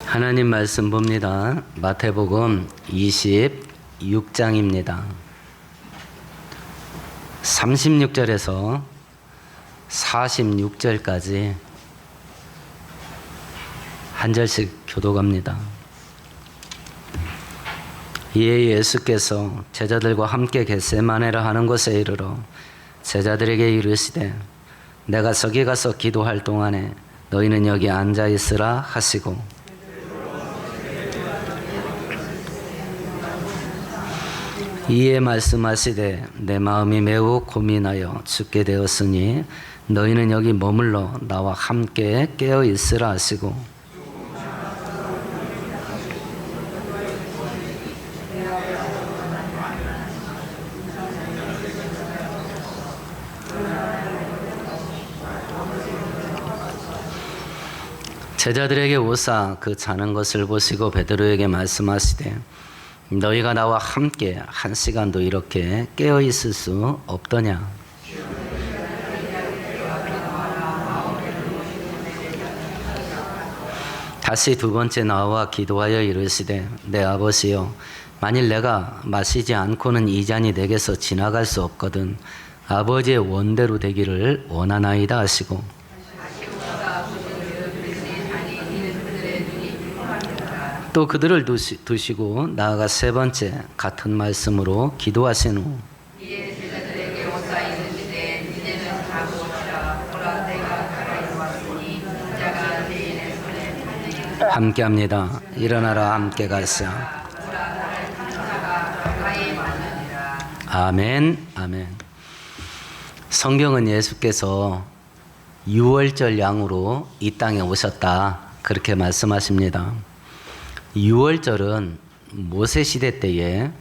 하나님 말씀 봅니다. 마태복음 26장입니다. 36절에서 46절까지 한 절씩 교독합니다. 이에 예수께서 제자들과 함께 겟세마네라 하는 곳에 이르러 제자들에게 이르시되 내가 저기 가서 기도할 동안에 너희는 여기 앉아 있으라 하시고 이에 말씀하시되 내 마음이 매우 고민하여 죽게 되었으니 너희는 여기 머물러 나와 함께 깨어 있으라 하시고 제자들에게 오사 그 자는 것을 보시고 베드로에게 말씀하시되 너희가 나와 함께 한 시간도 이렇게 깨어 있을 수 없더냐. 다시 두 번째 나와 기도하여 이르시되 내 아버지여 만일 내가 마시지 않고는 이 잔이 내게서 지나갈 수 없거든 아버지의 원대로 되기를 원하나이다 하시고 또 그들을 두시고 나아가 세 번째 같은 말씀으로 기도하신 후 이에 제자들에게 오사 이르시되 이제는 자고 오시라 보라 때가 가까이 왔으니 자가 죄인의 손에 함께합니다. 일어나라 함께 가자. 보라 나를 찾자가 가까이 왔느니라. 아멘. 아멘. 성경은 예수께서 유월절 양으로 이 땅에 오셨다 그렇게 말씀하십니다. 유월절은 모세 시대 때에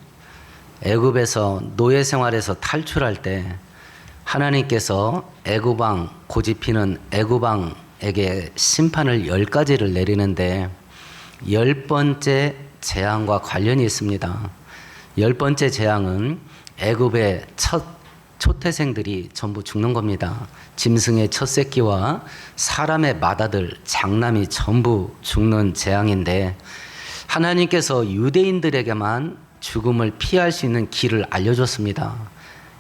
애굽에서 노예 생활에서 탈출할 때 하나님께서 애굽 왕 고집피는 애굽 왕에게 심판을 10가지를 내리는데 10번째 재앙과 관련이 있습니다. 10번째 재앙은 애굽의 첫 초태생들이 전부 죽는 겁니다. 짐승의 첫 새끼와 사람의 맏아들 장남이 전부 죽는 재앙인데 하나님께서 유대인들에게만 죽음을 피할 수 있는 길을 알려줬습니다.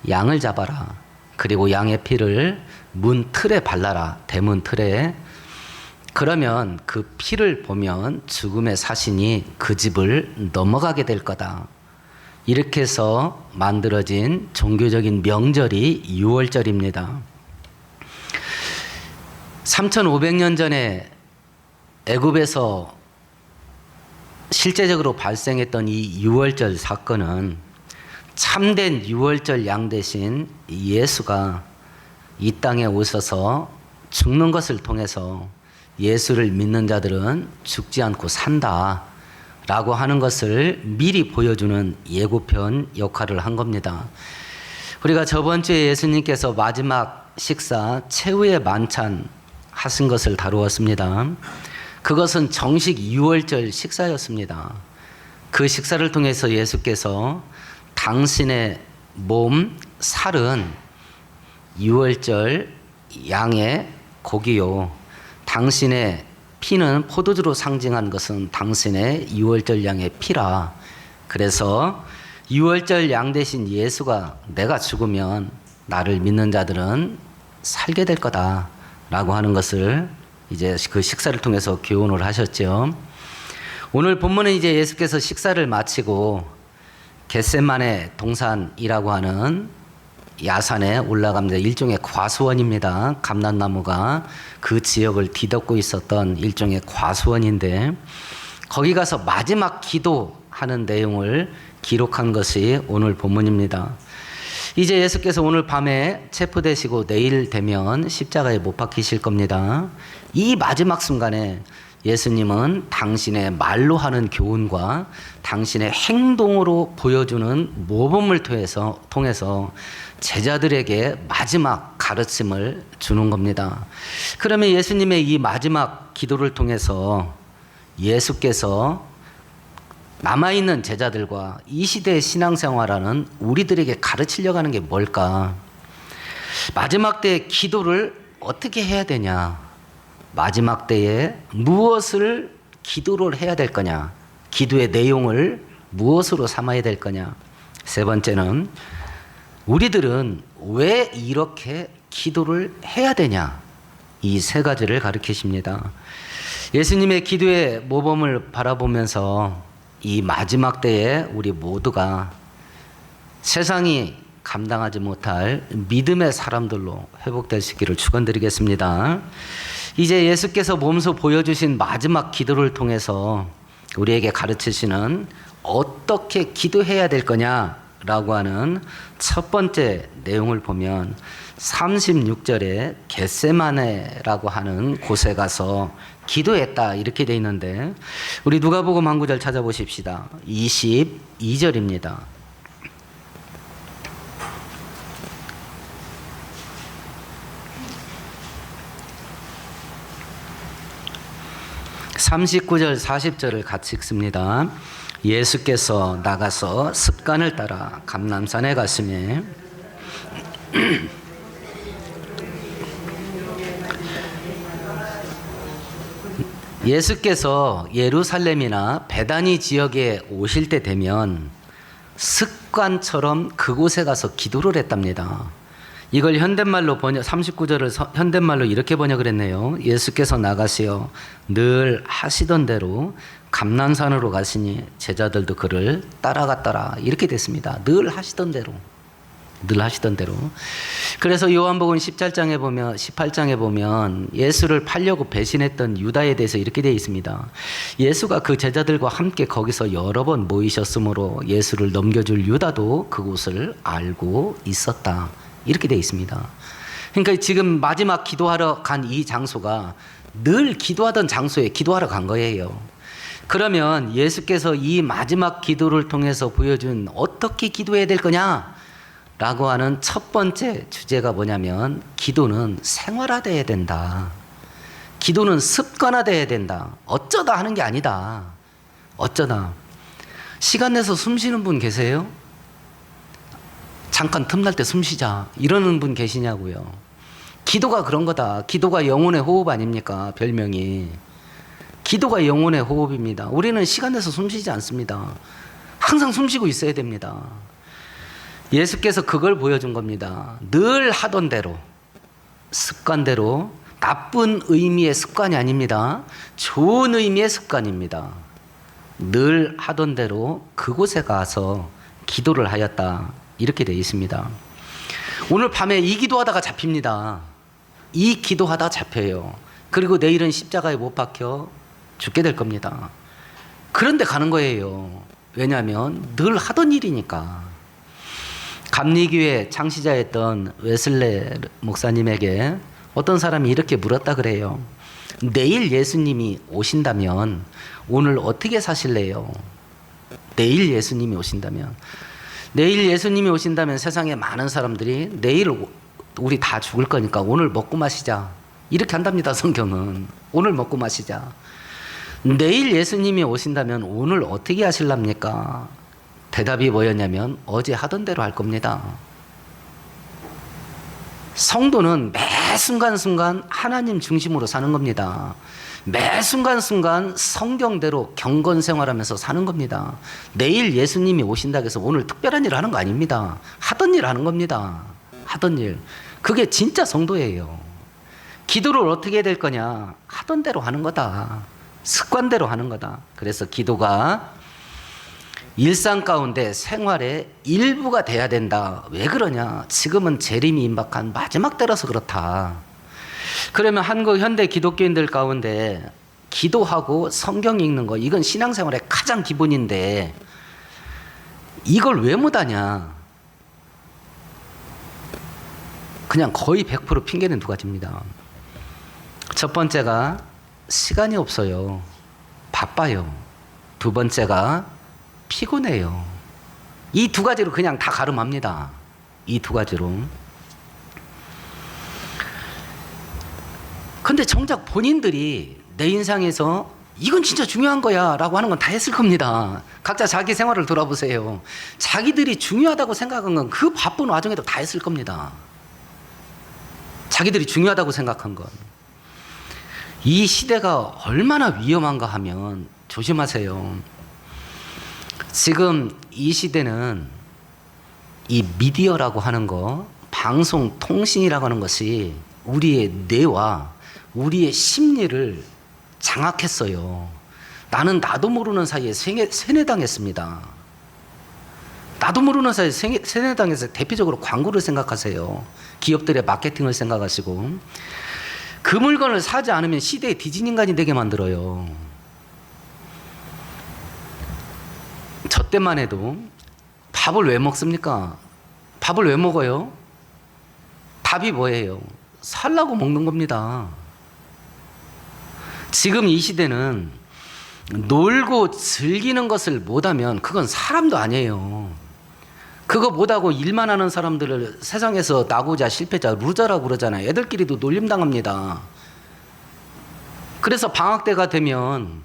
양을 잡아라. 그리고 양의 피를 문 틀에 발라라. 대문 틀에. 그러면 그 피를 보면 죽음의 사신이 그 집을 넘어가게 될 거다. 이렇게 해서 만들어진 종교적인 명절이 유월절입니다. 3500년 전에 애굽에서 실제적으로 발생했던 이 유월절 사건은 참된 유월절 양 대신 예수가 이 땅에 오셔서 죽는 것을 통해서 예수를 믿는 자들은 죽지 않고 산다 라고 하는 것을 미리 보여주는 예고편 역할을 한 겁니다. 우리가 저번 주에 예수님께서 마지막 식사 최후의 만찬 하신 것을 다루었습니다. 그것은 정식 유월절 식사였습니다. 그 식사를 통해서 예수께서 당신의 몸, 살은 유월절 양의 고기요. 당신의 피는 포도주로 상징한 것은 당신의 유월절 양의 피라. 그래서 유월절 양 대신 예수가 내가 죽으면 나를 믿는 자들은 살게 될 거다라고 하는 것을 이제 그 식사를 통해서 교훈을 하셨죠. 오늘 본문은 이제 예수께서 식사를 마치고 겟세마네 동산이라고 하는 야산에 올라갑니다. 일종의 과수원입니다. 감람나무가 그 지역을 뒤덮고 있었던 일종의 과수원인데 거기 가서 마지막 기도하는 내용을 기록한 것이 오늘 본문입니다. 이제 예수께서 오늘 밤에 체포되시고 내일 되면 십자가에 못 박히실 겁니다. 이 마지막 순간에 예수님은 당신의 말로 하는 교훈과 당신의 행동으로 보여주는 모범을 통해서 제자들에게 마지막 가르침을 주는 겁니다. 그러면 예수님의 이 마지막 기도를 통해서 예수께서 남아있는 제자들과 이 시대의 신앙생활하는 우리들에게 가르치려고 하는 게 뭘까? 마지막 때의 기도를 어떻게 해야 되냐? 마지막 때에 무엇을 기도를 해야 될 거냐? 기도의 내용을 무엇으로 삼아야 될 거냐? 세 번째는 우리들은 왜 이렇게 기도를 해야 되냐? 이 세 가지를 가르치십니다. 예수님의 기도의 모범을 바라보면서 이 마지막 때에 우리 모두가 세상이 감당하지 못할 믿음의 사람들로 회복될 수 있기를 축원드리겠습니다. 이제 예수께서 몸소 보여주신 마지막 기도를 통해서 우리에게 가르치시는 어떻게 기도해야 될 거냐라고 하는 첫 번째 내용을 보면 36절에 겟세마네라고 하는 곳에 가서 기도했다 이렇게 돼 있는데 우리 누가복음 한 구절 찾아보십시다. 22절입니다. (39절) (40절을) 같이 읽습니다. 예수께서 나가서 습관을 따라 감람산에 갔으니 예수께서 예루살렘이나 베다니 지역에 오실 때 되면 습관처럼 그곳에 가서 기도를 했답니다. 이걸 현대말로 39절을 현대말로 이렇게 번역을 했네요. 예수께서 나가시어 늘 하시던 대로 감람산으로 가시니 제자들도 그를 따라갔더라. 이렇게 됐습니다. 늘 하시던 대로. 늘 하시던 대로. 그래서 요한복음 18장에 보면 예수를 팔려고 배신했던 유다에 대해서 이렇게 되어 있습니다. 예수가 그 제자들과 함께 거기서 여러 번 모이셨으므로 예수를 넘겨줄 유다도 그곳을 알고 있었다. 이렇게 되어 있습니다. 그러니까 지금 마지막 기도하러 간 이 장소가 늘 기도하던 장소에 기도하러 간 거예요. 그러면 예수께서 이 마지막 기도를 통해서 보여준 어떻게 기도해야 될 거냐? 라고 하는 첫 번째 주제가 뭐냐면 기도는 생활화되어야 된다. 기도는 습관화되어야 된다. 어쩌다 하는 게 아니다. 어쩌다. 시간 내서 숨 쉬는 분 계세요? 잠깐 틈날 때 숨 쉬자 이러는 분 계시냐고요. 기도가 그런 거다. 기도가 영혼의 호흡 아닙니까? 별명이. 기도가 영혼의 호흡입니다. 우리는 시간 내서 숨 쉬지 않습니다. 항상 숨 쉬고 있어야 됩니다. 예수께서 그걸 보여준 겁니다. 늘 하던 대로, 습관대로, 나쁜 의미의 습관이 아닙니다. 좋은 의미의 습관입니다. 늘 하던 대로 그곳에 가서 기도를 하였다. 이렇게 되어 있습니다. 오늘 밤에 이 기도하다가 잡힙니다. 이 기도하다 잡혀요. 그리고 내일은 십자가에 못 박혀 죽게 될 겁니다. 그런데 가는 거예요. 왜냐하면 늘 하던 일이니까. 감리교회 창시자였던 웨슬레 목사님에게 어떤 사람이 이렇게 물었다 그래요. 내일 예수님이 오신다면 오늘 어떻게 사실래요? 내일 예수님이 오신다면. 내일 예수님이 오신다면 세상에 많은 사람들이 내일 우리 다 죽을 거니까 오늘 먹고 마시자. 이렇게 한답니다. 성경은. 오늘 먹고 마시자. 내일 예수님이 오신다면 오늘 어떻게 하실랍니까? 대답이 뭐였냐면 어제 하던 대로 할 겁니다. 성도는 매 순간순간 하나님 중심으로 사는 겁니다. 매 순간순간 성경대로 경건 생활하면서 사는 겁니다. 내일 예수님이 오신다고 해서 오늘 특별한 일을 하는 거 아닙니다. 하던 일 하는 겁니다. 하던 일. 그게 진짜 성도예요. 기도를 어떻게 해야 될 거냐? 하던 대로 하는 거다. 습관대로 하는 거다. 그래서 기도가 일상 가운데 생활의 일부가 돼야 된다. 왜 그러냐? 지금은 재림이 임박한 마지막 때라서 그렇다. 그러면 한국 현대 기독교인들 가운데 기도하고 성경 읽는 거 이건 신앙생활의 가장 기본인데 이걸 왜 못하냐? 그냥 거의 100% 핑계는 두 가지입니다. 첫 번째가 시간이 없어요. 바빠요. 두 번째가 피곤해요. 이 두 가지로 그냥 다 가름합니다. 이 두 가지로. 근데 정작 본인들이 내 인상에서 이건 진짜 중요한 거야 라고 하는 건 다 했을 겁니다. 각자 자기 생활을 돌아보세요. 자기들이 중요하다고 생각한 건 그 바쁜 와중에도 다 했을 겁니다. 자기들이 중요하다고 생각한 건. 이 시대가 얼마나 위험한가 하면 조심하세요. 지금 이 시대는 이 미디어라고 하는 거, 방송, 통신이라고 하는 것이 우리의 뇌와 우리의 심리를 장악했어요. 나는 나도 모르는 사이에 세뇌당했습니다. 나도 모르는 사이에 세뇌당해서 대표적으로 광고를 생각하세요. 기업들의 마케팅을 생각하시고 그 물건을 사지 않으면 시대의 뒤진 인간이 되게 만들어요. 저 때만 해도 밥을 왜 먹습니까? 밥을 왜 먹어요? 답이 뭐예요? 살라고 먹는 겁니다. 지금 이 시대는 놀고 즐기는 것을 못하면 그건 사람도 아니에요. 그거 못하고 일만 하는 사람들을 세상에서 나고자 실패자 루저라고 그러잖아요. 애들끼리도 놀림당합니다. 그래서 방학 때가 되면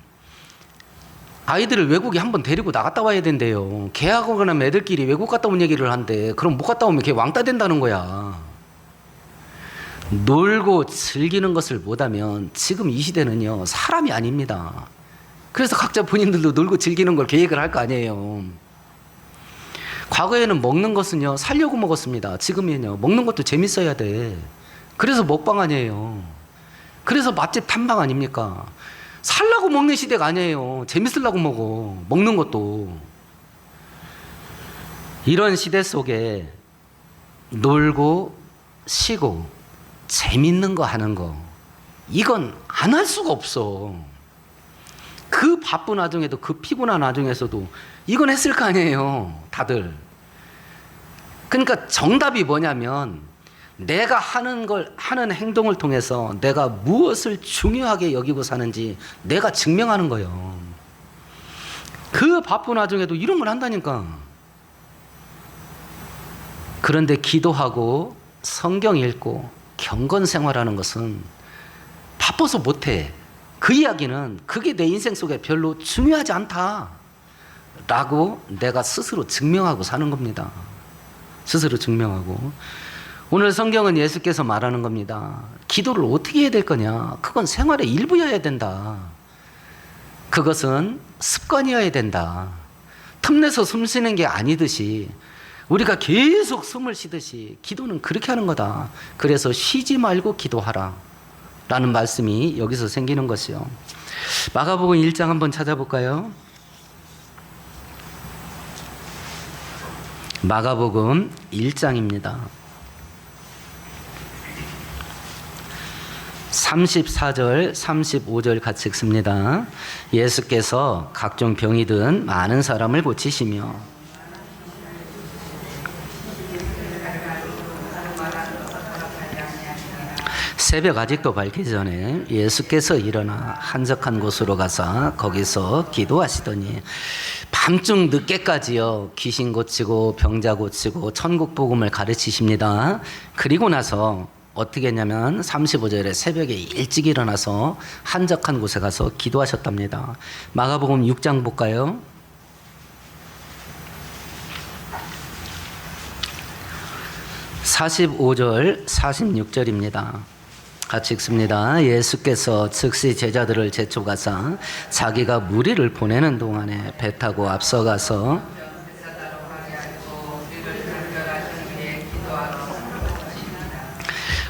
아이들을 외국에 한번 데리고 나갔다 와야 된대요. 걔하고 나면 애들끼리 외국 갔다 온 얘기를 한대. 그럼 못 갔다 오면 걔 왕따 된다는 거야. 놀고 즐기는 것을 못하면 지금 이 시대는요 사람이 아닙니다. 그래서 각자 본인들도 놀고 즐기는 걸 계획을 할 거 아니에요. 과거에는 먹는 것은요 살려고 먹었습니다. 지금은요 먹는 것도 재밌어야 돼. 그래서 먹방 아니에요. 그래서 맛집 탐방 아닙니까? 살라고 먹는 시대가 아니에요. 재밌으려고 먹어. 먹는 것도. 이런 시대 속에 놀고 쉬고 재밌는 거 하는 거 이건 안 할 수가 없어. 그 바쁜 와중에도 그 피곤한 와중에서도 이건 했을 거 아니에요 다들. 그러니까 정답이 뭐냐면 내가 하는 행동을 통해서 내가 무엇을 중요하게 여기고 사는지 내가 증명하는 거예요. 그 바쁜 와중에도 이런 걸 한다니까. 그런데 기도하고 성경 읽고 경건 생활하는 것은 바빠서 못해. 그 이야기는 그게 내 인생 속에 별로 중요하지 않다라고 내가 스스로 증명하고 사는 겁니다. 스스로 증명하고. 오늘 성경은 예수께서 말하는 겁니다. 기도를 어떻게 해야 될 거냐? 그건 생활의 일부여야 된다. 그것은 습관이어야 된다. 틈내서 숨 쉬는 게 아니듯이 우리가 계속 숨을 쉬듯이 기도는 그렇게 하는 거다. 그래서 쉬지 말고 기도하라 라는 말씀이 여기서 생기는 것이요. 마가복음 1장 한번 찾아볼까요? 마가복음 1장입니다. 34절, 35절 같이 읽습니다. 예수께서 각종 병이 든 많은 사람을 고치시며 새벽 아직도 밝기 전에 예수께서 일어나 한적한 곳으로 가서 거기서 기도하시더니 밤중 늦게까지요 귀신 고치고 병자 고치고 천국 복음을 가르치십니다. 그리고 나서 어떻게 했냐면 35절에 새벽에 일찍 일어나서 한적한 곳에 가서 기도하셨답니다. 마가복음 6장 볼까요? (45절) (46절입니다) 같이 읽습니다. 예수께서 즉시 제자들을 재촉하사 자기가 무리를 보내는 동안에 배 타고 앞서가서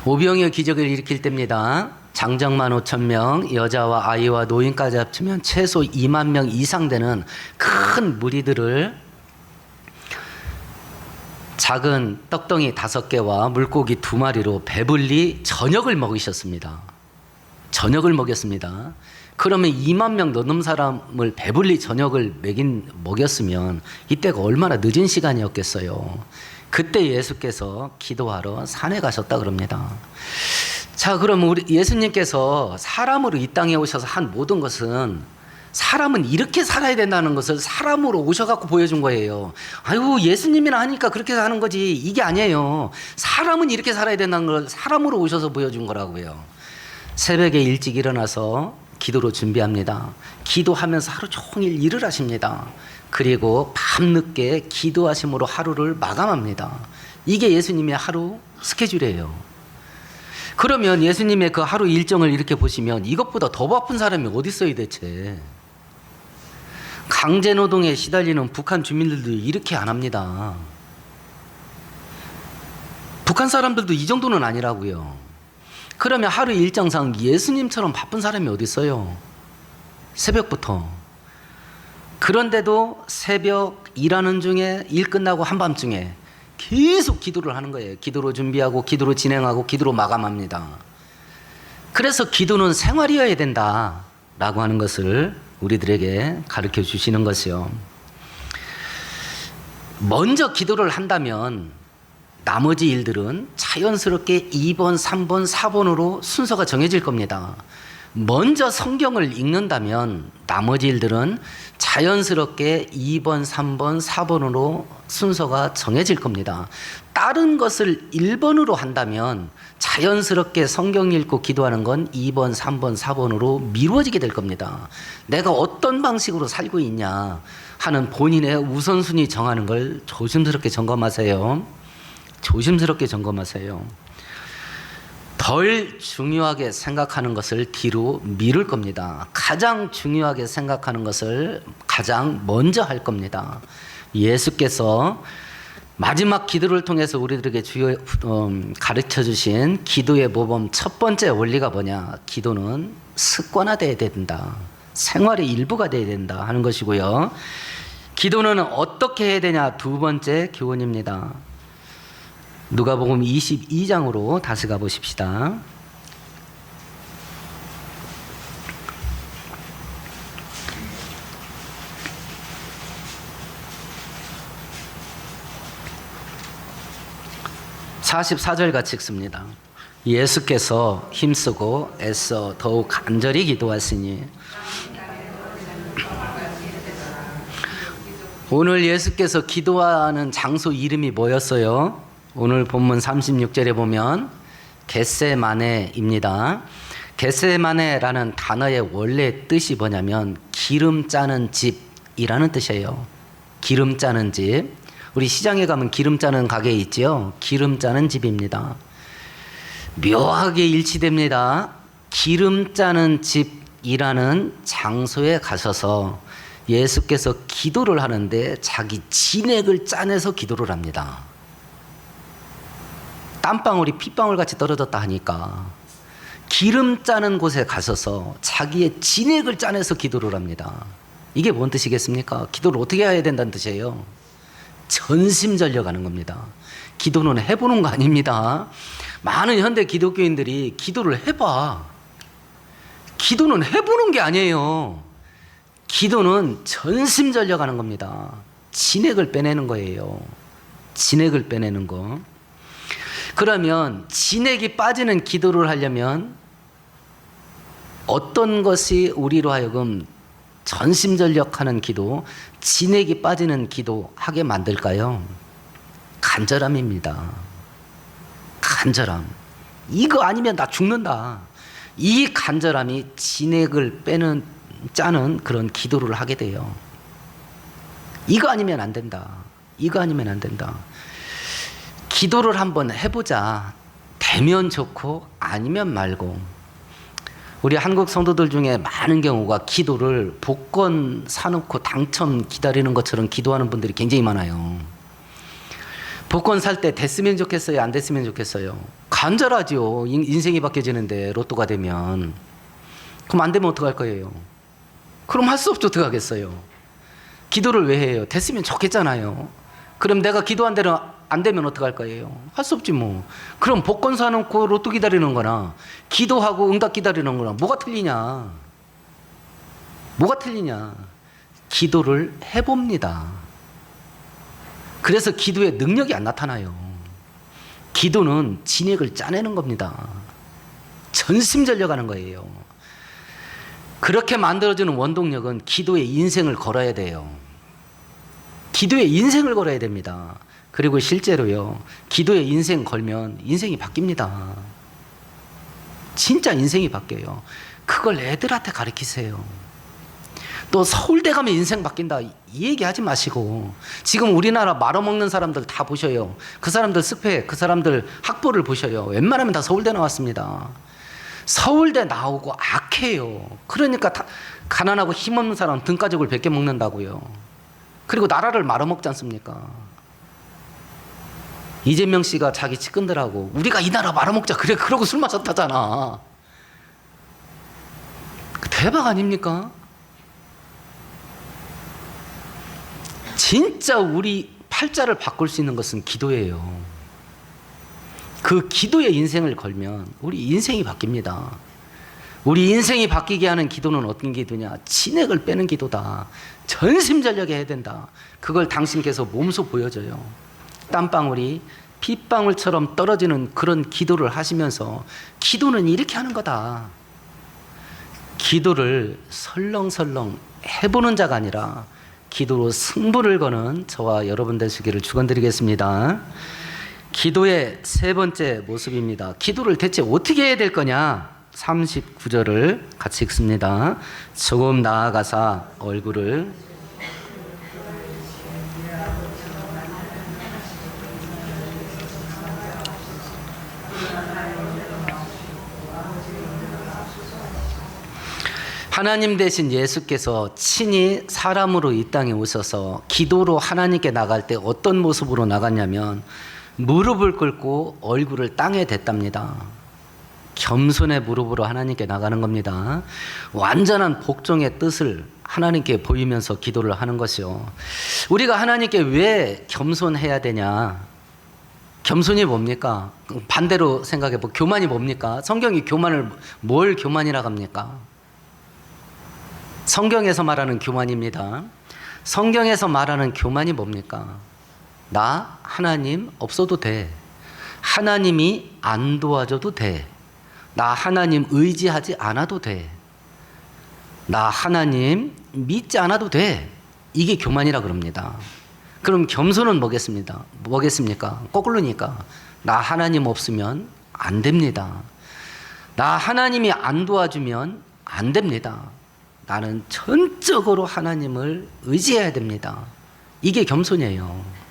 오병이어 기적을 일으킬 때입니다. 장정만 5,000명, 여자와 아이와 노인까지 합치면 최소 2만 명 이상 되는 큰 무리들을 작은 떡덩이 5개와 물고기 2마리로 배불리 저녁을 먹이셨습니다. 저녁을 먹였습니다. 그러면 2만 명 넘는 사람을 배불리 저녁을 먹였으면 이때가 얼마나 늦은 시간이었겠어요. 그때 예수께서 기도하러 산에 가셨다 그럽니다. 자, 그럼 우리 예수님께서 사람으로 이 땅에 오셔서 한 모든 것은 사람은 이렇게 살아야 된다는 것을 사람으로 오셔갖고 보여준 거예요. 아유, 예수님이나 하니까 그렇게 사는 거지. 이게 아니에요. 사람은 이렇게 살아야 된다는 걸 사람으로 오셔서 보여준 거라고요. 새벽에 일찍 일어나서 기도로 준비합니다. 기도하면서 하루 종일 일을 하십니다. 그리고 밤늦게 기도하심으로 하루를 마감합니다. 이게 예수님의 하루 스케줄이에요. 그러면 예수님의 그 하루 일정을 이렇게 보시면 이것보다 더 바쁜 사람이 어디 있어요 대체. 강제노동에 시달리는 북한 주민들도 이렇게 안 합니다. 북한 사람들도 이 정도는 아니라고요. 그러면 하루 일정상 예수님처럼 바쁜 사람이 어디 있어요? 새벽부터. 그런데도 새벽 일하는 중에 일 끝나고 한밤중에 계속 기도를 하는 거예요. 기도로 준비하고 기도로 진행하고 기도로 마감합니다. 그래서 기도는 생활이어야 된다라고 하는 것을 우리들에게 가르쳐 주시는 것이요. 먼저 기도를 한다면 나머지 일들은 자연스럽게 2번, 3번, 4번으로 순서가 정해질 겁니다. 먼저 성경을 읽는다면 나머지 일들은 자연스럽게 2번, 3번, 4번으로 순서가 정해질 겁니다. 다른 것을 1번으로 한다면 자연스럽게 성경 읽고 기도하는 건 2번, 3번, 4번으로 미루어지게 될 겁니다. 내가 어떤 방식으로 살고 있냐 하는 본인의 우선순위 정하는 걸 조심스럽게 점검하세요. 조심스럽게 점검하세요. 덜 중요하게 생각하는 것을 뒤로 미룰 겁니다. 가장 중요하게 생각하는 것을 가장 먼저 할 겁니다. 예수께서 마지막 기도를 통해서 우리들에게 가르쳐 주신 기도의 모범 첫 번째 원리가 뭐냐? 기도는 습관화되어야 된다. 생활의 일부가 되어야 된다 하는 것이고요. 기도는 어떻게 해야 되냐? 두 번째 교훈입니다. 누가복음 22장으로 다시 가보십시다. (44절) 같이 읽습니다. 예수께서 힘쓰고 애써 더욱 간절히 기도하시니. 오늘 예수께서 기도하는 장소 이름이 뭐였어요? 오늘 본문 36절에 보면 겟세마네입니다. 겟세마네라는 단어의 원래 뜻이 뭐냐면 기름 짜는 집이라는 뜻이에요. 기름 짜는 집. 우리 시장에 가면 기름 짜는 가게 있죠? 기름 짜는 집입니다. 묘하게 일치됩니다. 기름 짜는 집이라는 장소에 가셔서 예수께서 기도를 하는데 자기 진액을 짜내서 기도를 합니다. 땀방울이 핏방울 같이 떨어졌다 하니까 기름 짜는 곳에 가셔서 자기의 진액을 짜내서 기도를 합니다. 이게 뭔 뜻이겠습니까? 기도를 어떻게 해야 된다는 뜻이에요? 전심전력하는 겁니다. 기도는 해보는 거 아닙니다. 많은 현대 기독교인들이 기도를 해봐. 기도는 해보는 게 아니에요. 기도는 전심전력하는 겁니다. 진액을 빼내는 거예요. 진액을 빼내는 거. 그러면 진액이 빠지는 기도를 하려면 어떤 것이 우리로 하여금 전심전력하는 기도, 진액이 빠지는 기도 하게 만들까요? 간절함입니다. 간절함. 이거 아니면 나 죽는다. 이 간절함이 진액을 짜는 그런 기도를 하게 돼요. 이거 아니면 안 된다. 이거 아니면 안 된다. 기도를 한번 해보자. 되면 좋고 아니면 말고. 우리 한국 성도들 중에 많은 경우가 기도를 복권 사놓고 당첨 기다리는 것처럼 기도하는 분들이 굉장히 많아요. 복권 살 때 됐으면 좋겠어요? 안 됐으면 좋겠어요? 간절하죠. 인생이 바뀌어지는데 로또가 되면. 그럼 안 되면 어떡할 거예요? 그럼 할 수 없죠. 어떻게 하겠어요? 기도를 왜 해요? 됐으면 좋겠잖아요. 그럼 내가 기도한 대로 안 되면 어떡할 거예요? 할 수 없지 뭐. 그럼 복권 사놓고 로또 기다리는 거나 기도하고 응답 기다리는 거나 뭐가 틀리냐? 뭐가 틀리냐? 기도를 해봅니다. 그래서 기도의 능력이 안 나타나요. 기도는 진액을 짜내는 겁니다. 전심전력하는 거예요. 그렇게 만들어주는 원동력은 기도의 인생을 걸어야 돼요. 기도의 인생을 걸어야 됩니다. 그리고 실제로요, 기도의 인생 걸면 인생이 바뀝니다. 진짜 인생이 바뀌어요. 그걸 애들한테 가르치세요. 또 서울대 가면 인생 바뀐다 이 얘기 하지 마시고, 지금 우리나라 말아먹는 사람들 다 보셔요. 그 사람들 스펙, 그 사람들 학벌을 보셔요. 웬만하면 다 서울대 나왔습니다. 서울대 나오고 악해요. 그러니까 다 가난하고 힘없는 사람 등가죽을 벗겨 먹는다고요. 그리고 나라를 말아먹지 않습니까? 이재명 씨가 자기 측근들하고 우리가 이 나라 말아먹자 그래 그러고 술 마셨다잖아. 대박 아닙니까? 진짜 우리 팔자를 바꿀 수 있는 것은 기도예요. 그 기도에 인생을 걸면 우리 인생이 바뀝니다. 우리 인생이 바뀌게 하는 기도는 어떤 기도냐? 진액을 빼는 기도다. 전심전력에 해야 된다. 그걸 당신께서 몸소 보여줘요. 땀방울이 핏방울처럼 떨어지는 그런 기도를 하시면서, 기도는 이렇게 하는 거다. 기도를 설렁설렁 해보는 자가 아니라 기도로 승부를 거는 저와 여러분 되시기를 축원드리겠습니다. 기도의 세 번째 모습입니다. 기도를 대체 어떻게 해야 될 거냐? 39절을 같이 읽습니다. 조금 나아가사 얼굴을 하나님 대신 예수께서 친히 사람으로 이 땅에 오셔서 기도로 하나님께 나갈 때 어떤 모습으로 나갔냐면 무릎을 꿇고 얼굴을 땅에 댔답니다. 겸손의 무릎으로 하나님께 나가는 겁니다. 완전한 복종의 뜻을 하나님께 보이면서 기도를 하는 것이요. 우리가 하나님께 왜 겸손해야 되냐? 겸손이 뭡니까? 반대로 생각해 보. 교만이 뭡니까? 성경이 교만을 뭘 교만이라고 합니까? 성경에서 말하는 교만입니다. 성경에서 말하는 교만이 뭡니까? 나 하나님 없어도 돼. 하나님이 안 도와줘도 돼. 나 하나님 의지하지 않아도 돼. 나 하나님 믿지 않아도 돼. 이게 교만이라 그럽니다. 그럼 겸손은 뭐겠습니까? 거꾸로니까 나 하나님 없으면 안 됩니다. 나 하나님이 안 도와주면 안 됩니다. 나는 전적으로 하나님을 의지해야 됩니다. 이게 겸손이에요.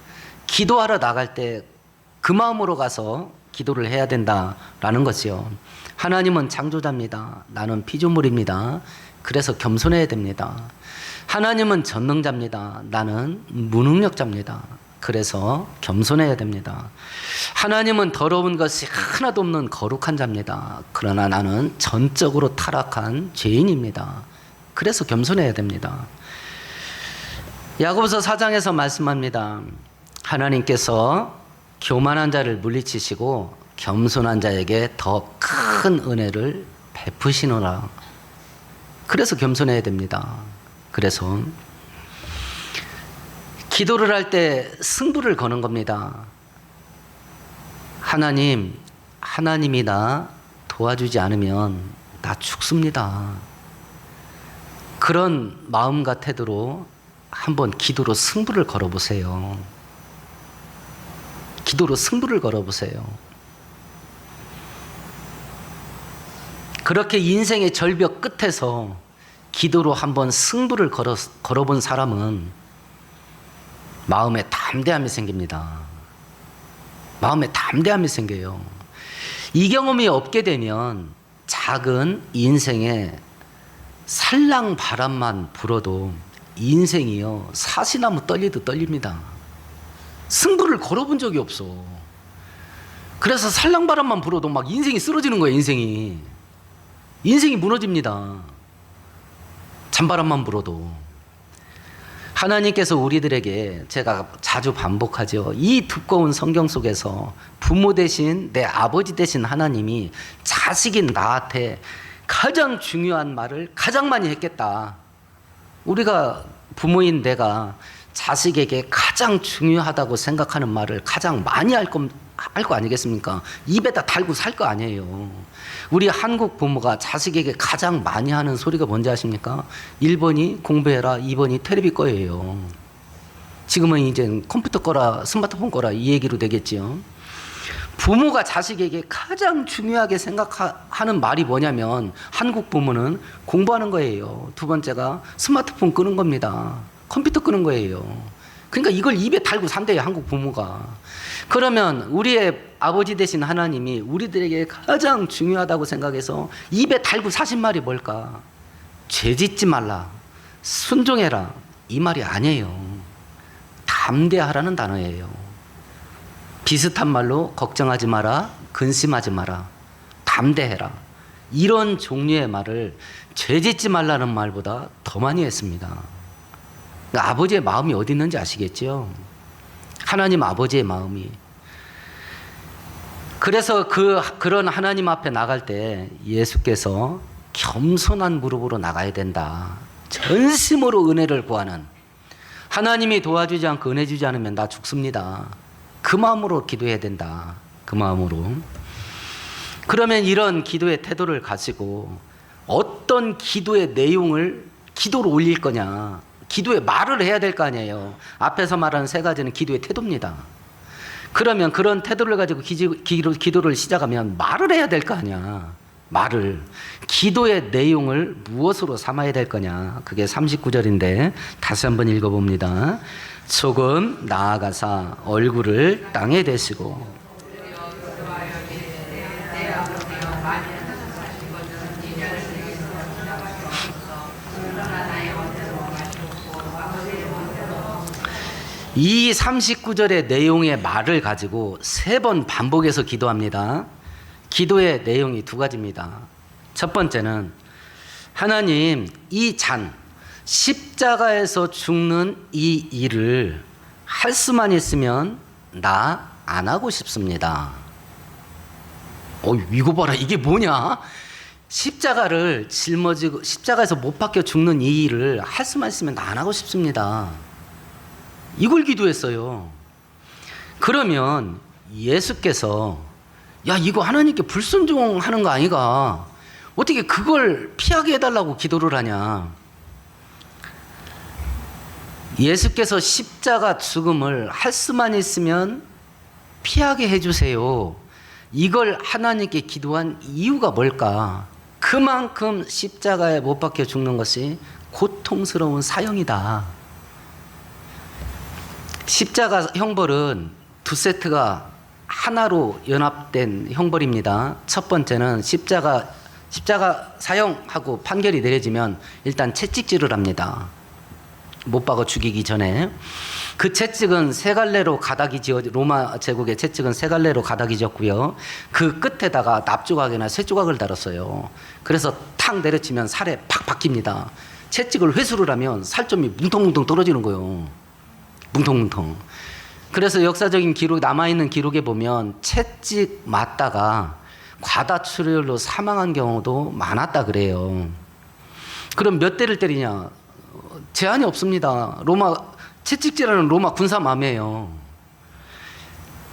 기도하러 나갈 때 그 마음으로 가서 기도를 해야 된다라는 것이요. 하나님은 창조자입니다. 나는 피조물입니다. 그래서 겸손해야 됩니다. 하나님은 전능자입니다. 나는 무능력자입니다. 그래서 겸손해야 됩니다. 하나님은 더러운 것이 하나도 없는 거룩한 자입니다. 그러나 나는 전적으로 타락한 죄인입니다. 그래서 겸손해야 됩니다. 야고보서 4장에서 말씀합니다. 하나님께서 교만한 자를 물리치시고 겸손한 자에게 더 큰 은혜를 베푸시노라. 그래서 겸손해야 됩니다. 그래서 기도를 할 때 승부를 거는 겁니다. 하나님이 나 도와주지 않으면 나 죽습니다. 그런 마음과 태도로 한번 기도로 승부를 걸어보세요. 기도로 승부를 걸어보세요. 그렇게 인생의 절벽 끝에서 기도로 한번 승부를 걸어본 사람은 마음에 담대함이 생깁니다. 마음에 담대함이 생겨요. 이 경험이 없게 되면 작은 인생에 살랑 바람만 불어도 인생이요 사시나무 떨리듯 떨립니다. 승부를 걸어본 적이 없어. 그래서 살랑 바람만 불어도 막 인생이 쓰러지는 거예요. 인생이 무너집니다. 찬바람만 불어도. 하나님께서 우리들에게, 제가 자주 반복하죠, 이 두꺼운 성경 속에서 부모 대신 내 아버지 대신 하나님이 자식인 나한테 가장 중요한 말을 가장 많이 했겠다. 우리가 부모인 내가 자식에게 가장 중요하다고 생각하는 말을 가장 많이 할 거 아니겠습니까? 입에다 달고 살 거 아니에요. 우리 한국 부모가 자식에게 가장 많이 하는 소리가 뭔지 아십니까? 1번이 공부해라, 2번이 텔레비 꺼예요. 지금은 이제 컴퓨터 꺼라, 스마트폰 꺼라 이 얘기로 되겠지요. 부모가 자식에게 가장 중요하게 생각하는 말이 뭐냐면 한국 부모는 공부하는 거예요. 두 번째가 스마트폰 끄는 겁니다. 컴퓨터 끄는 거예요. 그러니까 이걸 입에 달고 산대요, 한국 부모가. 그러면 우리의 아버지 되신 하나님이 우리들에게 가장 중요하다고 생각해서 입에 달고 사신 말이 뭘까? 죄 짓지 말라, 순종해라, 이 말이 아니에요. 담대하라는 단어예요. 비슷한 말로 걱정하지 마라, 근심하지 마라, 담대해라, 이런 종류의 말을 죄 짓지 말라는 말보다 더 많이 했습니다. 그러니까 아버지의 마음이 어디 있는지 아시겠죠? 하나님 아버지의 마음이. 그래서 그런 하나님 앞에 나갈 때 예수께서 겸손한 무릎으로 나가야 된다. 전심으로 은혜를 구하는, 하나님이 도와주지 않고 은혜 주지 않으면 나 죽습니다, 그 마음으로 기도해야 된다. 그 마음으로. 그러면 이런 기도의 태도를 가지고 어떤 기도의 내용을 기도로 올릴 거냐, 기도의 말을 해야 될 거 아니에요. 앞에서 말하는 세 가지는 기도의 태도입니다. 그러면 그런 태도를 가지고 기도를 시작하면 말을 해야 될 거 아니야. 말을. 기도의 내용을 무엇으로 삼아야 될 거냐. 그게 39절인데 다시 한번 읽어봅니다. 조금 나아가사 얼굴을 땅에 대시고 이 39절의 내용의 말을 가지고 3번 반복해서 기도합니다. 기도의 내용이 2가지입니다. 첫 번째는 하나님, 이 잔, 십자가에서 죽는 이 일을 할 수만 있으면 나 안 하고 싶습니다. 이거 봐라, 이게 뭐냐? 십자가를 짊어지고 십자가에서 못 박혀 죽는 이 일을 할 수만 있으면 나 안 하고 싶습니다. 이걸 기도했어요. 그러면 예수께서 야, 이거 하나님께 불순종하는 거 아니가? 어떻게 그걸 피하게 해달라고 기도를 하냐? 예수께서 십자가 죽음을 할 수만 있으면 피하게 해주세요. 이걸 하나님께 기도한 이유가 뭘까? 그만큼 십자가에 못 박혀 죽는 것이 고통스러운 사형이다. 십자가 형벌은 2세트가 하나로 연합된 형벌입니다. 첫 번째는 십자가 사형하고 판결이 내려지면 일단 채찍질을 합니다. 못 박아 죽이기 전에. 그 채찍은 3갈래로 가닥이 로마 제국의 채찍은 3갈래로 가닥이 지었고요. 그 끝에다가 납조각이나 쇠조각을 달았어요. 그래서 탁 내려치면 살에 팍 박힙니다. 채찍을 회수를 하면 살점이 뭉텅뭉텅 떨어지는 거예요. 뭉텅뭉텅. 그래서 역사적인 기록, 남아있는 기록에 보면 채찍 맞다가 과다출혈로 사망한 경우도 많았다 그래요. 그럼 몇 대를 때리냐? 제한이 없습니다. 채찍질하는 로마 군사맘이에요.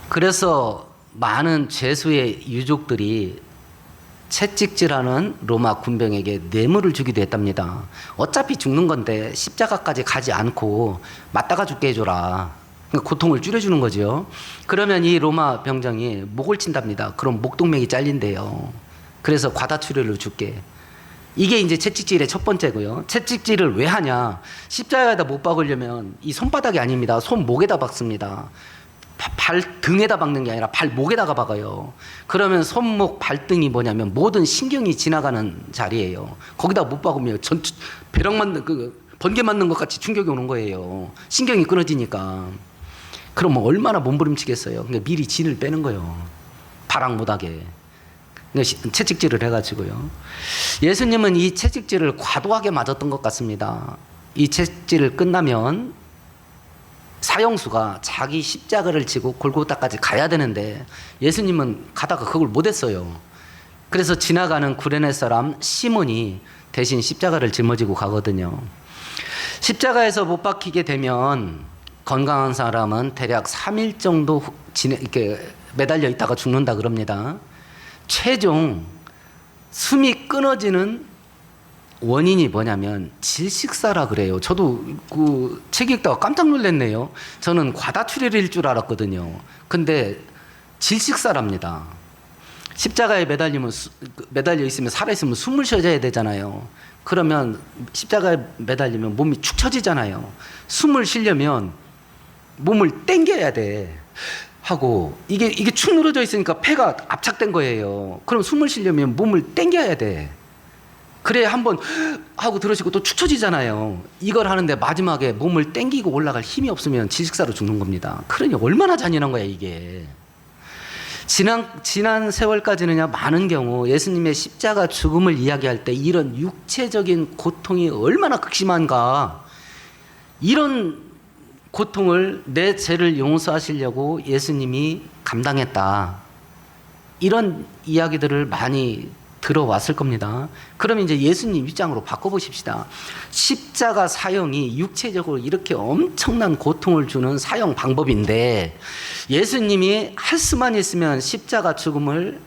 그래서 많은 죄수의 유족들이 채찍질하는 로마 군병에게 뇌물을 주기도 했답니다. 어차피 죽는 건데 십자가까지 가지 않고 맞다가 죽게 해줘라. 그러니까 고통을 줄여주는 거죠. 그러면 이 로마 병장이 목을 친답니다. 그럼 목동맥이 잘린대요. 그래서 과다출혈로 죽게. 이게 이제 채찍질의 첫 번째고요. 채찍질을 왜 하냐? 십자가에다 못 박으려면 이 손바닥이 아닙니다. 손목에다 박습니다. 발등에다 박는 게 아니라 발목에다가 박아요. 그러면 손목, 발등이 뭐냐면 모든 신경이 지나가는 자리예요. 거기다 못 박으면 벼락 맞는 번개 맞는 것 같이 충격이 오는 거예요. 신경이 끊어지니까. 그럼 얼마나 몸부림치겠어요. 그러니까 미리 진을 빼는 거예요. 발악 못하게. 채찍질을 해가지고요. 예수님은 이 채찍질을 과도하게 맞았던 것 같습니다. 이 채찍질을 끝나면 사형수가 자기 십자가를 지고 골고다까지 가야 되는데 예수님은 가다가 그걸 못했어요. 그래서 지나가는 구레네 사람 시몬이 대신 십자가를 짊어지고 가거든요. 십자가에서 못 박히게 되면 건강한 사람은 대략 3일 정도 이렇게 매달려 있다가 죽는다 그럽니다. 최종 숨이 끊어지는 원인이 뭐냐면 질식사라 그래요. 저도 그 책 읽다가 깜짝 놀랐네요. 저는 과다출혈일 줄 알았거든요. 근데 질식사랍니다. 십자가에 매달려 있으면 살아있으면 숨을 쉬어야 되잖아요. 그러면 십자가에 매달리면 몸이 축 처지잖아요. 숨을 쉬려면 몸을 당겨야 돼 하고 이게 축 늘어져 있으니까 폐가 압착된 거예요. 그럼 숨을 쉬려면 몸을 당겨야 돼. 그래야 한번 하고 들으시고 또 축 처지잖아요. 이걸 하는데 마지막에 몸을 당기고 올라갈 힘이 없으면 질식사로 죽는 겁니다. 그러니 얼마나 잔인한 거야 이게. 지난 세월까지는요, 많은 경우 예수님의 십자가 죽음을 이야기할 때 이런 육체적인 고통이 얼마나 극심한가, 이런 고통을 내 죄를 용서하시려고 예수님이 감당했다, 이런 이야기들을 많이 들어왔을 겁니다. 그럼 이제 예수님 입장으로 바꿔보십시다. 십자가 사형이 육체적으로 이렇게 엄청난 고통을 주는 사형 방법인데 예수님이 할 수만 있으면 십자가 죽음을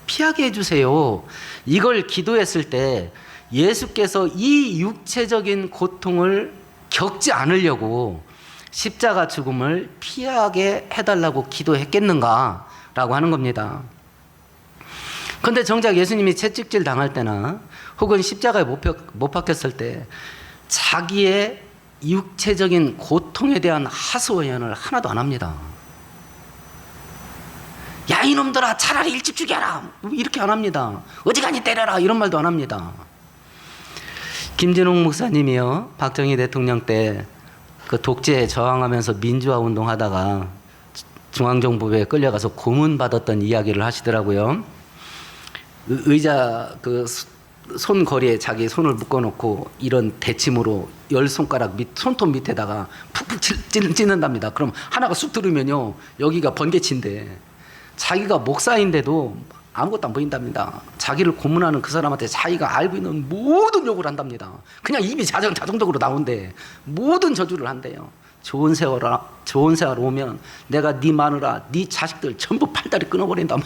피하게 해주세요, 이걸 기도했을 때 예수께서 이 육체적인 고통을 겪지 않으려고 십자가 죽음을 피하게 해달라고 기도했겠는가 라고 하는 겁니다. 그런데 정작 예수님이 채찍질 당할 때나 혹은 십자가에 못 박혔을 때 자기의 육체적인 고통에 대한 하소연을 하나도 안 합니다. 야 이놈들아 차라리 일찍 죽여라 이렇게 안 합니다. 어지간히 때려라 이런 말도 안 합니다. 김진홍 목사님이요, 박정희 대통령 때 그 독재에 저항하면서 민주화 운동하다가 중앙정부에 끌려가서 고문받았던 이야기를 하시더라고요. 의자 그 손거리에 자기 손을 묶어놓고 이런 대침으로 10손가락 손톱 밑에다가 푹푹 찌는답니다. 그럼 하나가 쑥 들으면요, 여기가 번개치인데 자기가 목사인데도 아무것도 안 보인답니다. 자기를 고문하는 그 사람한테 자기가 알고 있는 모든 욕을 한답니다. 그냥 입이 자동적으로 나온대. 모든 저주를 한대요. 좋은 세월 오면 내가 네 마누라 네 자식들 전부 팔다리 끊어버린다, 막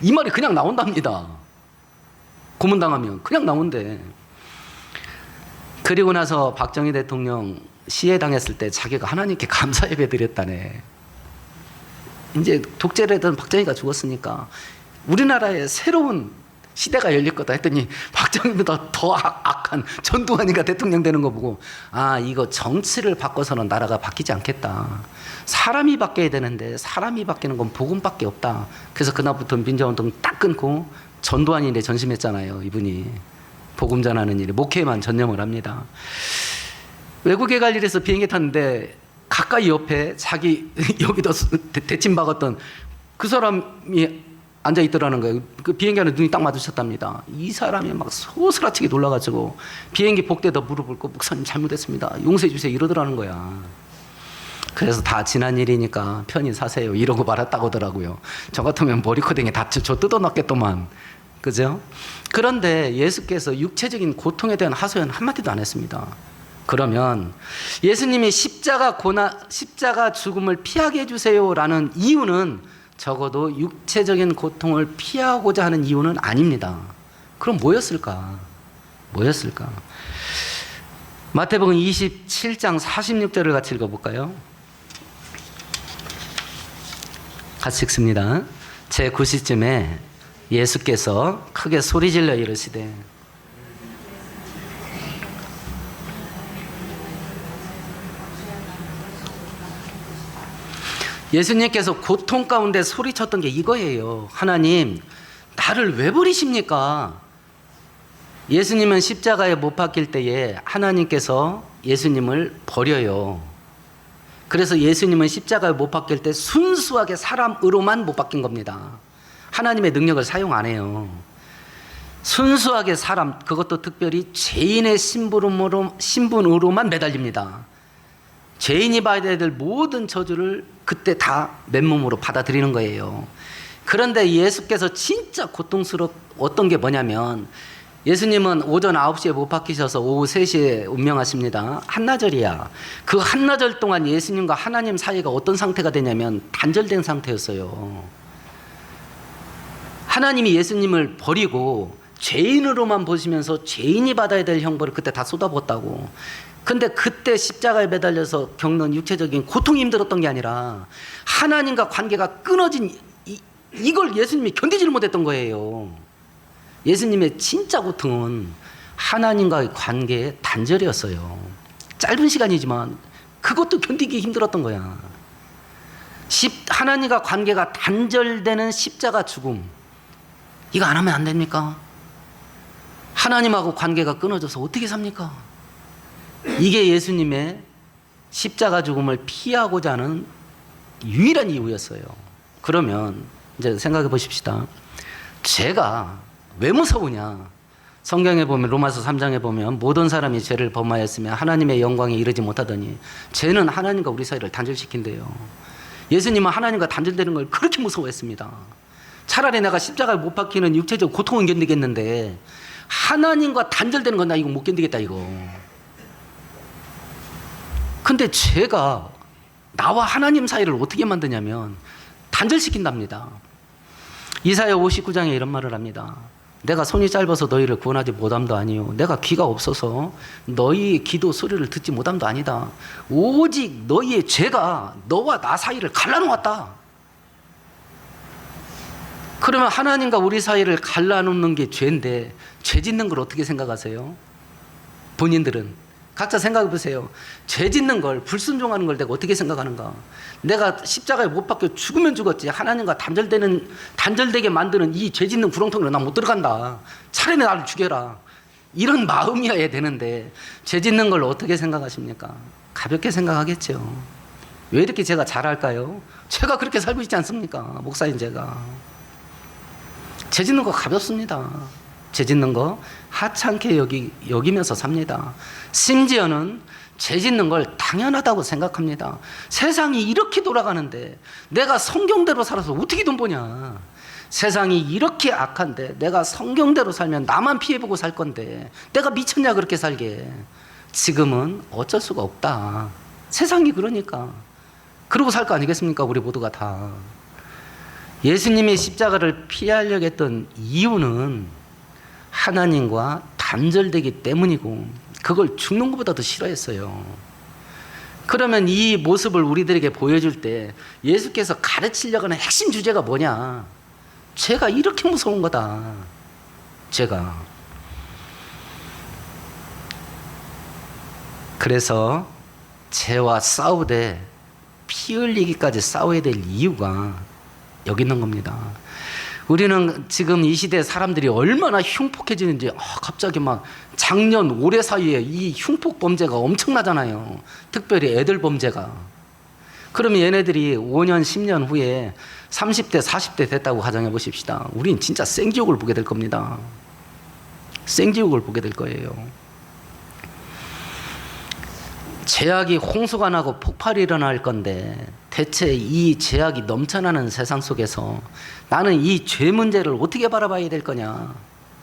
이 말이 그냥 나온답니다. 고문당하면 그냥 나온대. 그리고 나서 박정희 대통령 시해당했을 때 자기가 하나님께 감사 예배 드렸다네. 이제 독재를 했던 박정희가 죽었으니까 우리나라에 새로운 시대가 열릴 거다 했더니 박정희보다 더 악한 전두환이가 대통령 되는 거 보고, 아 이거 정치를 바꿔서는 나라가 바뀌지 않겠다. 사람이 바뀌어야 되는데 사람이 바뀌는 건 복음밖에 없다. 그래서 그날부터 민주화운동 딱 끊고 전두환 일에 전심했잖아요. 이분이 복음 전하는 일에 목회에만 전념을 합니다. 외국에 갈 일에서 비행기 탔는데 가까이 옆에 자기 여기다 대침 박았던 그 사람이 앉아 있더라는 거예요. 그 비행기 안에 눈이 딱 마주쳤답니다. 이 사람이 막 소스라치게 놀라가지고 비행기 복대에다 무릎을 꿇고 목사님 잘못했습니다, 용서해 주세요 이러더라는 거야. 그래서 다 지난 일이니까 편히 사세요 이러고 말았다고 하더라고요. 저 같으면 머리코댕이 다 저 뜯어놨겠더만, 그죠? 그런데 예수께서 육체적인 고통에 대한 하소연 한마디도 안 했습니다. 그러면 예수님이 십자가 죽음을 피하게 해주세요라는 이유는 적어도 육체적인 고통을 피하고자 하는 이유는 아닙니다. 그럼 뭐였을까? 마태복음 27장 46절을 같이 읽어볼까요? 같이 읽습니다. 제9시쯤에 예수께서 크게 소리질러 이르시되 예수님께서 고통 가운데 소리쳤던 게 이거예요. 하나님, 나를 왜 버리십니까? 예수님은 십자가에 못 박힐 때에 하나님께서 예수님을 버려요. 그래서 예수님은 십자가에 못 박힐 때 순수하게 사람으로만 못 박힌 겁니다. 하나님의 능력을 사용 안 해요. 순수하게 사람, 그것도 특별히 죄인의 신분으로만 매달립니다. 죄인이 받아야 될 모든 저주를 그때 다 맨몸으로 받아들이는 거예요. 그런데 예수께서 진짜 고통스러웠던 게 뭐냐면, 예수님은 오전 9시에 못 박히셔서 오후 3시에 운명하십니다. 한나절이야. 그 한나절 동안 예수님과 하나님 사이가 어떤 상태가 되냐면 단절된 상태였어요. 하나님이 예수님을 버리고 죄인으로만 보시면서 죄인이 받아야 될 형벌을 그때 다 쏟아붓었다고. 근데 그때 십자가에 매달려서 겪는 육체적인 고통이 힘들었던 게 아니라 하나님과 관계가 끊어진 이걸 예수님이 견디지를 못했던 거예요. 예수님의 진짜 고통은 하나님과의 관계의 단절이었어요. 짧은 시간이지만 그것도 견디기 힘들었던 거야. 하나님과 관계가 단절되는 십자가 죽음, 이거 안 하면 안 됩니까? 하나님하고 관계가 끊어져서 어떻게 삽니까? 이게 예수님의 십자가 죽음을 피하고자 하는 유일한 이유였어요. 그러면 이제 생각해 보십시다. 죄가 왜 무서우냐? 성경에 보면, 로마서 3장에 보면 모든 사람이 죄를 범하였으며 하나님의 영광에 이르지 못하더니 죄는 하나님과 우리 사이를 단절시킨대요. 예수님은 하나님과 단절되는 걸 그렇게 무서워했습니다. 차라리 내가 십자가에 못 박히는 육체적 고통은 견디겠는데 하나님과 단절되는 건 나 이거 못 견디겠다 이거. 근데 죄가 나와 하나님 사이를 어떻게 만드냐면 단절시킨답니다. 이사야 59장에 이런 말을 합니다. 내가 손이 짧아서 너희를 구원하지 못함도 아니요, 내가 귀가 없어서 너희의 기도 소리를 듣지 못함도 아니다. 오직 너희의 죄가 너와 나 사이를 갈라놓았다. 그러면 하나님과 우리 사이를 갈라놓는 게 죄인데, 죄 짓는 걸 어떻게 생각하세요? 본인들은 각자 생각해 보세요. 죄 짓는 걸, 불순종하는 걸 내가 어떻게 생각하는가? 내가 십자가에 못 박혀 죽으면 죽었지, 하나님과 단절되게 만드는 이 죄 짓는 구렁텅이로 나 못 들어간다. 차라리 나를 죽여라. 이런 마음이어야 되는데 죄 짓는 걸 어떻게 생각하십니까? 가볍게 생각하겠죠. 왜 이렇게 제가 잘할까요? 제가 그렇게 살고 있지 않습니까? 목사인 제가. 죄 짓는 거 가볍습니다. 죄 짓는 거 하찮게 여기면서 삽니다. 심지어는 죄 짓는 걸 당연하다고 생각합니다. 세상이 이렇게 돌아가는데 내가 성경대로 살아서 어떻게 돈 버냐? 세상이 이렇게 악한데 내가 성경대로 살면 나만 피해보고 살 건데 내가 미쳤냐 그렇게 살게. 지금은 어쩔 수가 없다. 세상이 그러니까. 그러고 살 거 아니겠습니까? 우리 모두가 다. 예수님이 십자가를 피하려고 했던 이유는 하나님과 단절되기 때문이고, 그걸 죽는 것보다 더 싫어했어요. 그러면 이 모습을 우리들에게 보여줄 때 예수께서 가르치려고 하는 핵심 주제가 뭐냐? 죄가 이렇게 무서운 거다. 죄가. 그래서 죄와 싸우되 피 흘리기까지 싸워야 될 이유가 여기 있는 겁니다. 우리는 지금 이 시대 사람들이 얼마나 흉폭해지는지, 갑자기 막 작년, 올해 사이에 이 흉폭 범죄가 엄청나잖아요. 특별히 애들 범죄가. 그러면 얘네들이 5년, 10년 후에 30대, 40대 됐다고 가정해 보십시다. 우린 진짜 생지옥을 보게 될 겁니다. 생지옥을 보게 될 거예요. 죄악이 홍수가 나고 폭발이 일어날 건데 대체 이 죄악이 넘쳐나는 세상 속에서 나는 이 죄 문제를 어떻게 바라봐야 될 거냐,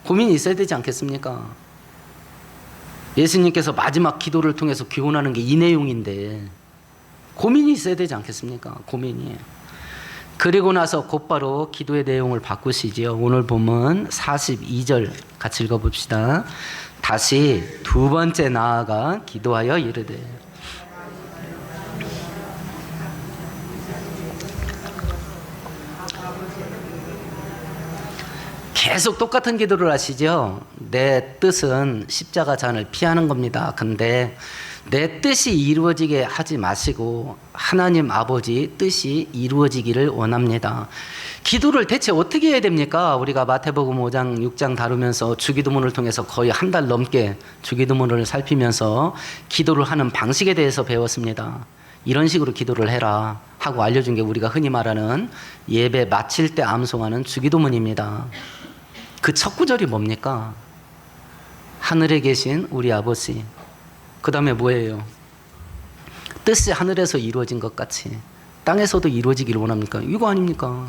고민이 있어야 되지 않겠습니까? 예수님께서 마지막 기도를 통해서 교훈하는 게 이 내용인데 고민이 있어야 되지 않겠습니까? 고민이. 그리고 나서 곧바로 기도의 내용을 바꾸시지요. 오늘 보면 42절 같이 읽어봅시다. 다시 두 번째 나아가 기도하여 이르되. 계속 똑같은 기도를 하시죠. 내 뜻은 십자가 잔을 피하는 겁니다. 근데 내 뜻이 이루어지게 하지 마시고 하나님 아버지 뜻이 이루어지기를 원합니다. 기도를 대체 어떻게 해야 됩니까? 우리가 마태복음 5장 6장 다루면서 주기도문을 통해서 거의 한 달 넘게 주기도문을 살피면서 기도를 하는 방식에 대해서 배웠습니다. 이런 식으로 기도를 해라 하고 알려준 게 우리가 흔히 말하는 예배 마칠 때 암송하는 주기도문입니다. 그 첫 구절이 뭡니까? 하늘에 계신 우리 아버지. 그 다음에 뭐예요? 뜻이 하늘에서 이루어진 것 같이 땅에서도 이루어지기를 원합니까? 이거 아닙니까?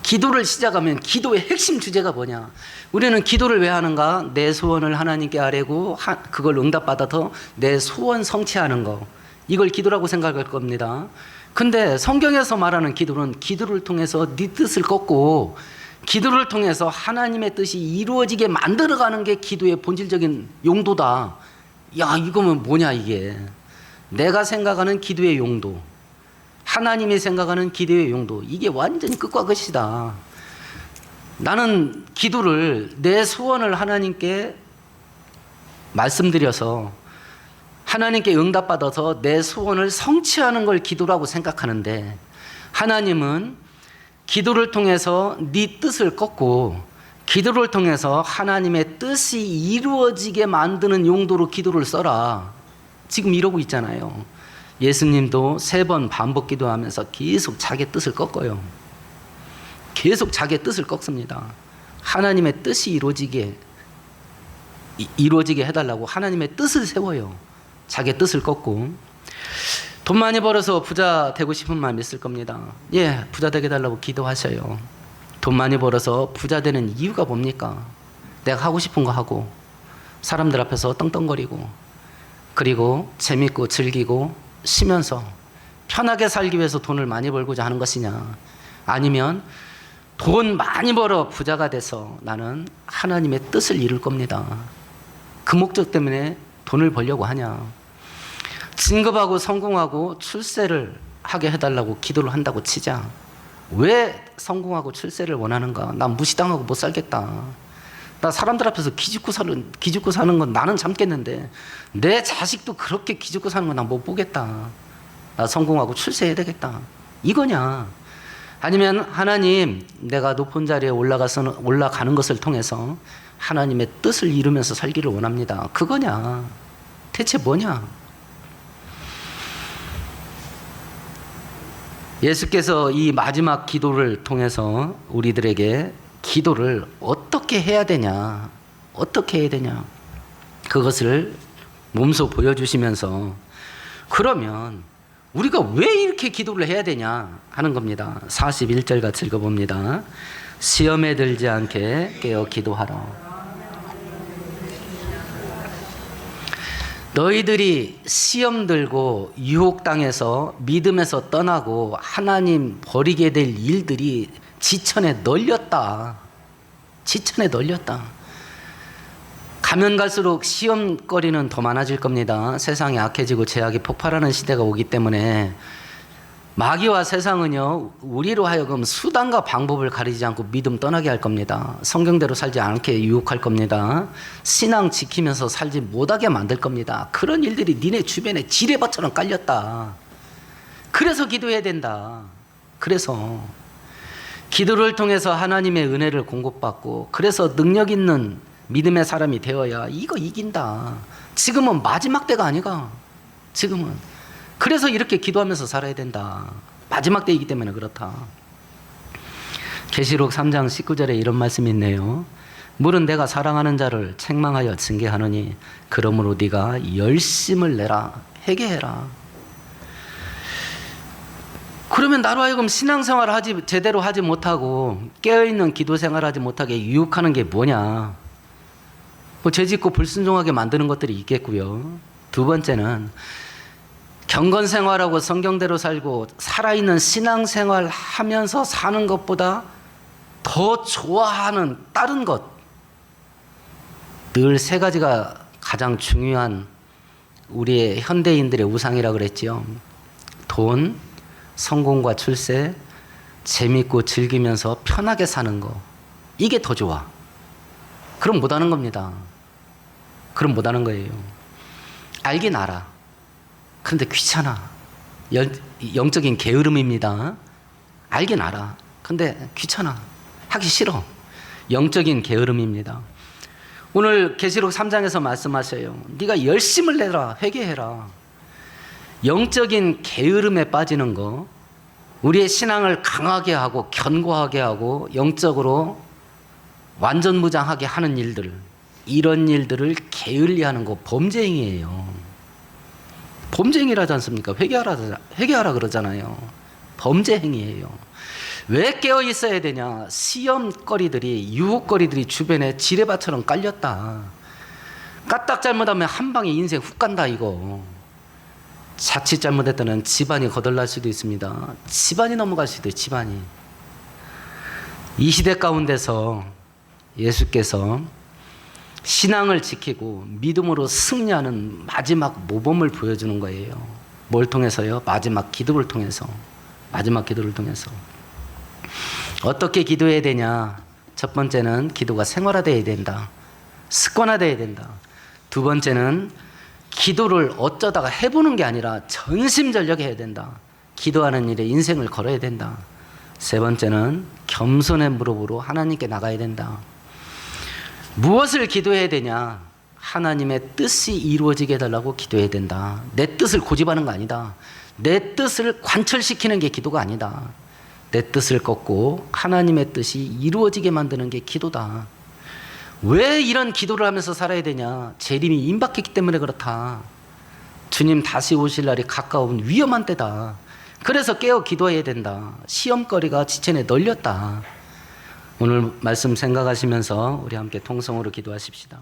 기도를 시작하면 기도의 핵심 주제가 뭐냐? 우리는 기도를 왜 하는가? 내 소원을 하나님께 아뢰고 그걸 응답받아서 내 소원 성취하는 거, 이걸 기도라고 생각할 겁니다. 근데 성경에서 말하는 기도는 기도를 통해서 네 뜻을 꺾고 기도를 통해서 하나님의 뜻이 이루어지게 만들어가는 게 기도의 본질적인 용도다. 야, 이거면 뭐냐 이게. 내가 생각하는 기도의 용도, 하나님이 생각하는 기도의 용도, 이게 완전히 끝과 끝이다. 나는 기도를, 내 소원을 하나님께 말씀드려서 하나님께 응답받아서 내 소원을 성취하는 걸 기도라고 생각하는데, 하나님은 기도를 통해서 네 뜻을 꺾고 기도를 통해서 하나님의 뜻이 이루어지게 만드는 용도로 기도를 써라. 지금 이러고 있잖아요. 예수님도 3번 반복 기도하면서 계속 자기 뜻을 꺾어요. 계속 자기 뜻을 꺾습니다. 하나님의 뜻이 이루어지게 해달라고 하나님의 뜻을 세워요. 자기 뜻을 꺾고. 돈 많이 벌어서 부자 되고 싶은 마음이 있을 겁니다. 예, 부자 되게 해달라고 기도하셔요. 돈 많이 벌어서 부자 되는 이유가 뭡니까? 내가 하고 싶은 거 하고 사람들 앞에서 떵떵거리고 그리고 재밌고 즐기고 쉬면서 편하게 살기 위해서 돈을 많이 벌고자 하는 것이냐, 아니면 돈 많이 벌어 부자가 돼서 나는 하나님의 뜻을 이룰 겁니다. 그 목적 때문에 돈을 벌려고 하냐. 진급하고 성공하고 출세를 하게 해달라고 기도를 한다고 치자. 왜 성공하고 출세를 원하는가? 난 무시당하고 못 살겠다. 나 사람들 앞에서 기죽고 사는 건 나는 참겠는데 내 자식도 그렇게 기죽고 사는 건 난 못 보겠다. 나 성공하고 출세해야 되겠다. 이거냐? 아니면 하나님, 내가 높은 자리에 올라가는 것을 통해서 하나님의 뜻을 이루면서 살기를 원합니다. 그거냐? 대체 뭐냐? 예수께서 이 마지막 기도를 통해서 우리들에게 기도를 어떻게 해야 되냐, 그것을 몸소 보여주시면서, 그러면 우리가 왜 이렇게 기도를 해야 되냐 하는 겁니다. 41절 같이 읽어봅니다. 시험에 들지 않게 깨어 기도하라. 너희들이 시험 들고 유혹당해서 믿음에서 떠나고 하나님 버리게 될 일들이 지천에 널렸다. 가면 갈수록 시험거리는 더 많아질 겁니다. 세상이 악해지고 죄악이 폭발하는 시대가 오기 때문에 마귀와 세상은요, 우리로 하여금 수단과 방법을 가리지 않고 믿음 떠나게 할 겁니다. 성경대로 살지 않게 유혹할 겁니다. 신앙 지키면서 살지 못하게 만들 겁니다. 그런 일들이 니네 주변에 지뢰밭처럼 깔렸다. 그래서 기도해야 된다. 그래서 기도를 통해서 하나님의 은혜를 공급받고, 그래서 능력 있는 믿음의 사람이 되어야 이거 이긴다. 지금은 마지막 때가 아니가. 지금은. 그래서 이렇게 기도하면서 살아야 된다. 마지막 때이기 때문에 그렇다. 계시록 3장 19절에 이런 말씀이 있네요. 물은 내가 사랑하는 자를 책망하여 징계하느니 그러므로 네가 열심을 내라. 회개해라. 그러면 나로 하여금 신앙생활을 제대로 하지 못하고 깨어있는 기도생활을 하지 못하게 유혹하는 게 뭐냐. 죄짓고 불순종하게 만드는 것들이 있겠고요. 두 번째는 경건생활하고 성경대로 살고 살아있는 신앙생활 하면서 사는 것보다 더 좋아하는 다른 것, 늘 3가지가 가장 중요한 우리의 현대인들의 우상이라고 그랬지요. 돈, 성공과 출세, 재밌고 즐기면서 편하게 사는 거, 이게 더 좋아. 그럼 못하는 겁니다. 그럼 못하는 거예요. 알긴 알아. 그런데 귀찮아. 영적인 게으름입니다. 알긴 알아. 근데 귀찮아. 하기 싫어. 영적인 게으름입니다. 오늘 계시록 3장에서 말씀하셔요. 네가 열심을 내라. 회개해라. 영적인 게으름에 빠지는 거, 우리의 신앙을 강하게 하고 견고하게 하고 영적으로 완전무장하게 하는 일들, 이런 일들을 게을리하는 거 범죄행위예요. 범죄행위라지 않습니까? 회개하라 그러잖아요. 범죄행위예요. 왜 깨어 있어야 되냐? 시험거리들이, 유혹거리들이 주변에 지뢰밭처럼 깔렸다. 까딱 잘못하면 한 방에 인생 훅 간다 이거. 자칫 잘못했다는 집안이 거덜날 수도 있습니다. 집안이 넘어갈 수도 있어요. 집안이. 이 시대 가운데서 예수께서 신앙을 지키고 믿음으로 승리하는 마지막 모범을 보여주는 거예요. 뭘 통해서요? 마지막 기도를 통해서. 마지막 기도를 통해서. 어떻게 기도해야 되냐? 첫 번째는 기도가 생활화되어야 된다. 습관화되어야 된다. 두 번째는 기도를 어쩌다가 해보는 게 아니라 전심전력에 해야 된다. 기도하는 일에 인생을 걸어야 된다. 세 번째는 겸손의 무릎으로 하나님께 나가야 된다. 무엇을 기도해야 되냐? 하나님의 뜻이 이루어지게 해달라고 기도해야 된다. 내 뜻을 고집하는 거 아니다. 내 뜻을 관철시키는 게 기도가 아니다. 내 뜻을 꺾고 하나님의 뜻이 이루어지게 만드는 게 기도다. 왜 이런 기도를 하면서 살아야 되냐? 재림이 임박했기 때문에 그렇다. 주님 다시 오실 날이 가까운 위험한 때다. 그래서 깨어 기도해야 된다. 시험거리가 지체내 널렸다. 오늘 말씀 생각하시면서 우리 함께 통성으로 기도하십시다.